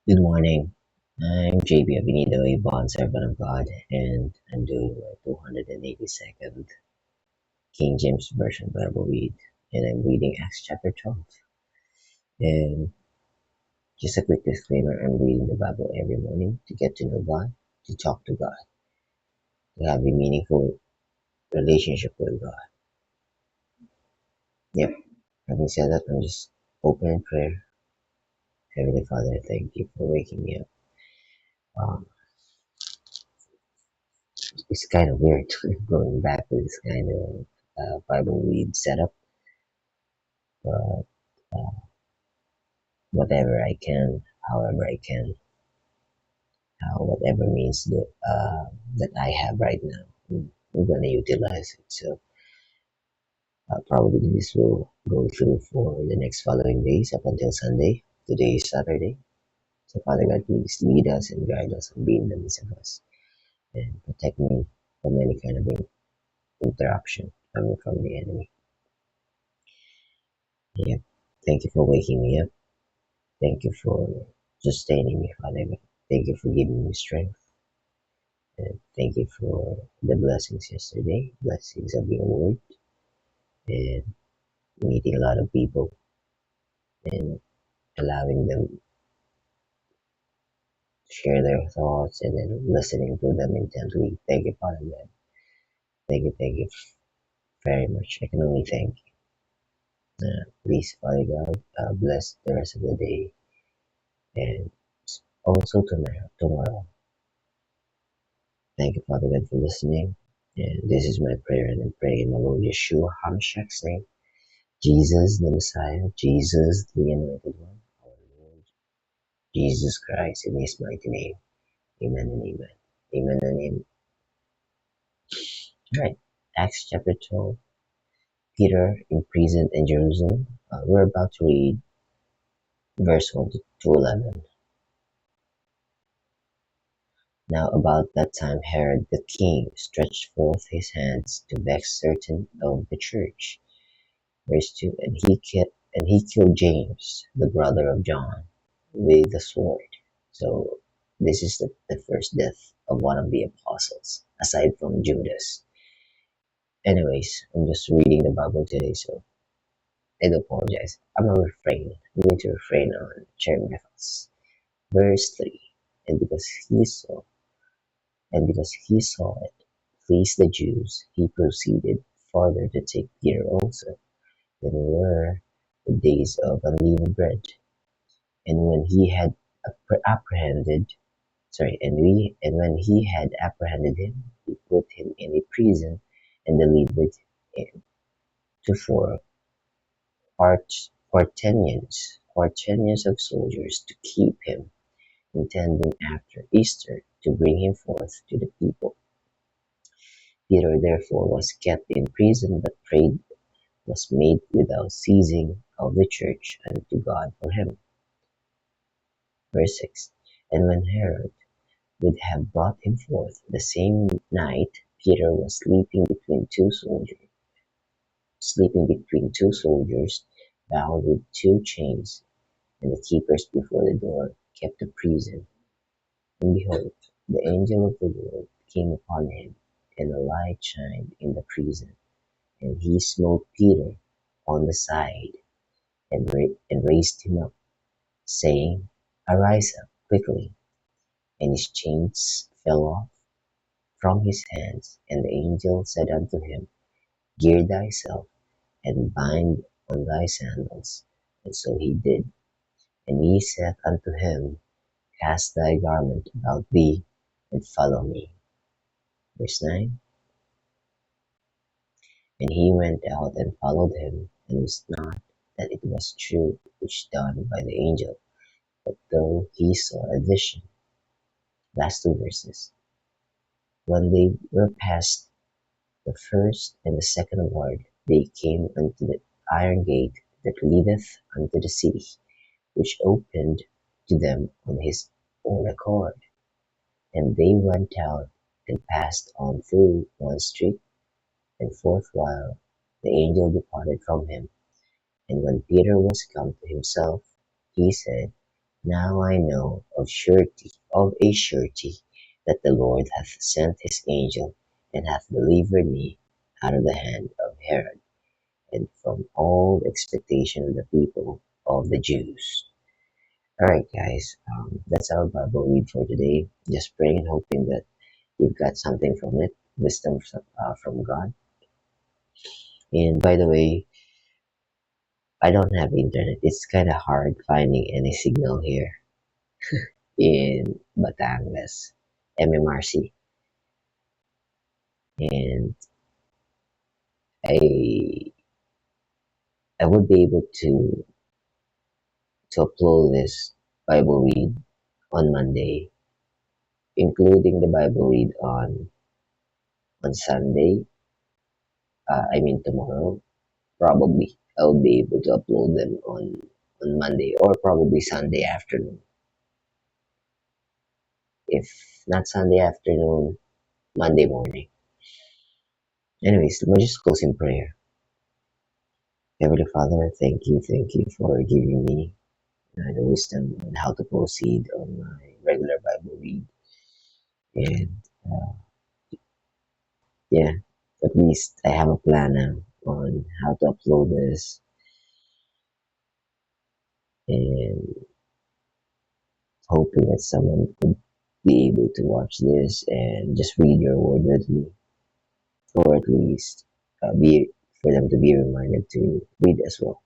Good morning. I'm JB Abinido, a bond servant of God, and I'm doing my 282nd King James Version Bible read, and I'm reading Acts chapter 12. And just a quick disclaimer, I'm reading the Bible every morning to get to know God, to talk to God, to have a meaningful relationship with God. Yep, having said that, I'm just open in prayer. Heavenly Father, thank you for waking me up. Um, it's kind of weird going back to this kind of Bible read setup, but whatever I can, however I can, whatever means that I have right now, I'm gonna utilize it. So probably this will go through for the next following days up until Sunday. Today is Saturday. So Father God, please lead us and guide us and be in the midst of us and protect me from any kind of interruption coming from the enemy. Yep. Thank you for waking me up. Thank you for sustaining me, Father God. Thank you for giving me strength. And thank you for the blessings yesterday, blessings of your word, and meeting a lot of people and allowing them to share their thoughts and then listening to them intently. Thank you, Father God. Thank you very much. I can only thank you. Please, Father God, bless the rest of the day and also tomorrow. Thank you, Father God, for listening. And this is my prayer, and I'm praying in the Lord Yeshua HaMashiach's name. Jesus the Messiah, Jesus the Anointed One, our Lord Jesus Christ, in His mighty name. Amen and amen. Amen and amen. Alright, Acts chapter 12. Peter imprisoned in Jerusalem. We're about to read verse 1 to 11. Now about that time Herod the king stretched forth his hands to vex certain of the church. Verse 2, and he killed James, the brother of John, with the sword. So this is the first death of one of the apostles, aside from Judas. Anyways, I'm just reading the Bible today, so I do apologize. I'm going to refrain on sharing my thoughts. Verse 3, and because he saw it pleased the Jews, he proceeded farther to take Peter also. Then were the days of unleavened bread. And when he had apprehended when he had apprehended him, he put him in a prison and delivered him to four quaternions of soldiers to keep him, intending after Easter to bring him forth to the people. Peter therefore was kept in prison, but prayed was made without ceasing of the church unto God for him. Verse 6. And when Herod would have brought him forth the same night, Peter was sleeping between two soldiers, bound with two chains, and the keepers before the door kept the prison. And behold, the angel of the Lord came upon him, and a light shined in the prison. And he smote Peter on the side, and raised him up, saying, Arise up quickly. And his chains fell off from his hands. And the angel said unto him, Gird thyself, and bind on thy sandals. And so he did. And he saith unto him, Cast thy garment about thee, and follow me. Verse 9. And he went out and followed him, and wist not that it was true which done by the angel, but though he saw a vision. Last two verses. When they were past the first and the second ward, they came unto the iron gate that leadeth unto the city, which opened to them on his own accord. And they went out and passed on through one street, and forthwhile the angel departed from him. And when Peter was come to himself, he said, Now I know of a surety, that the Lord hath sent his angel, and hath delivered me out of the hand of Herod, and from all expectation of the people of the Jews. Alright, guys, that's our Bible read for today. Just praying and hoping that you've got something from it, wisdom from God. And by the way, I don't have internet. It's kind of hard finding any signal here in Batangas, MMRC. And I I would be able to upload this Bible read on Monday, including the Bible read on Sunday. I mean tomorrow. Probably I'll be able to upload them on Monday or probably Sunday afternoon. If not Sunday afternoon, Monday morning. Anyways, let me just close in prayer. Heavenly Father, thank you for giving me the wisdom on how to proceed on my regular Bible read. And yeah, at least I have a plan now on how to upload this and hoping that someone could be able to watch this and just read your word with me, or at least be for them to be reminded to read as well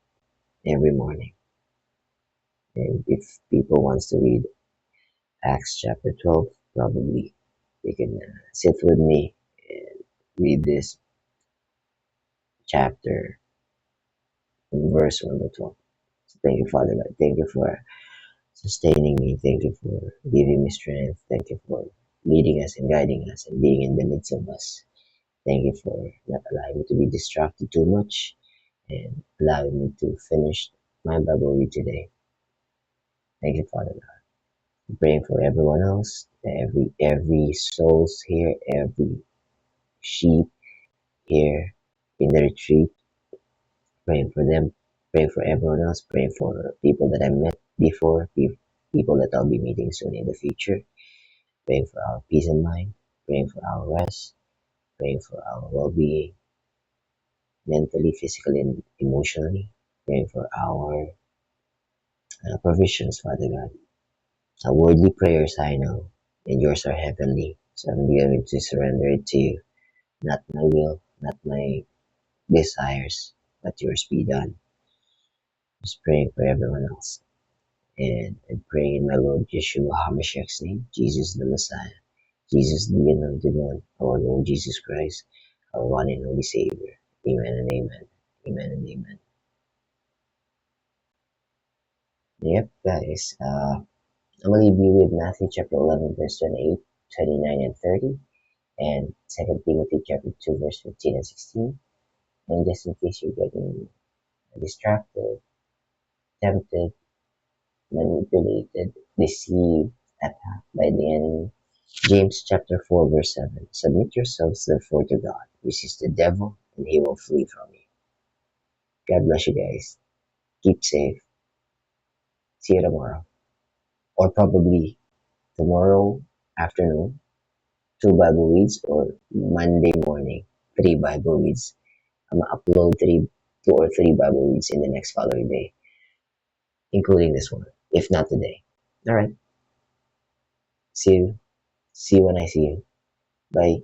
every morning. And if people wants to read Acts chapter 12, probably they can sit with me and read this chapter from verse 1 to 12. So thank you, Father God. Thank you for sustaining me. Thank you for giving me strength. Thank you for leading us and guiding us and being in the midst of us. Thank you for not allowing me to be distracted too much and allowing me to finish my Bible read today. Thank you, Father God. I'm praying for everyone else, every souls here, every sheep here in the retreat, praying for them, praying for everyone else, praying for people that I met before, people that I'll be meeting soon in the future, praying for our peace of mind, praying for our rest, praying for our well being, mentally, physically, and emotionally, praying for our provisions, Father God. Our worldly prayers I know, and yours are heavenly, so I'm going to surrender it to you. Not my will, not my desires, but yours be done. Just praying for everyone else. And I pray in my Lord Yeshua HaMashiach's name, Jesus the Messiah, Jesus the Anointed One, our Lord Jesus Christ, our one and only Savior. Amen and amen. Amen and amen. Yep, guys. I'm gonna leave you with Matthew chapter 11, verse 28, 29, and 30, and 2 Timothy chapter 2, verse 15 and 16. And just in case you're getting distracted, tempted, manipulated, deceived, attacked by the enemy, James chapter 4 verse 7. Submit yourselves therefore to God. Resist the devil and he will flee from you. God bless you guys. Keep safe. See you tomorrow. Or probably tomorrow afternoon, 2 Bible reads, or Monday morning, 3 Bible reads. I'm gonna upload 2 or 3 Bible reads in the next following day, including this one, if not today. Alright. See you. See you when I see you. Bye.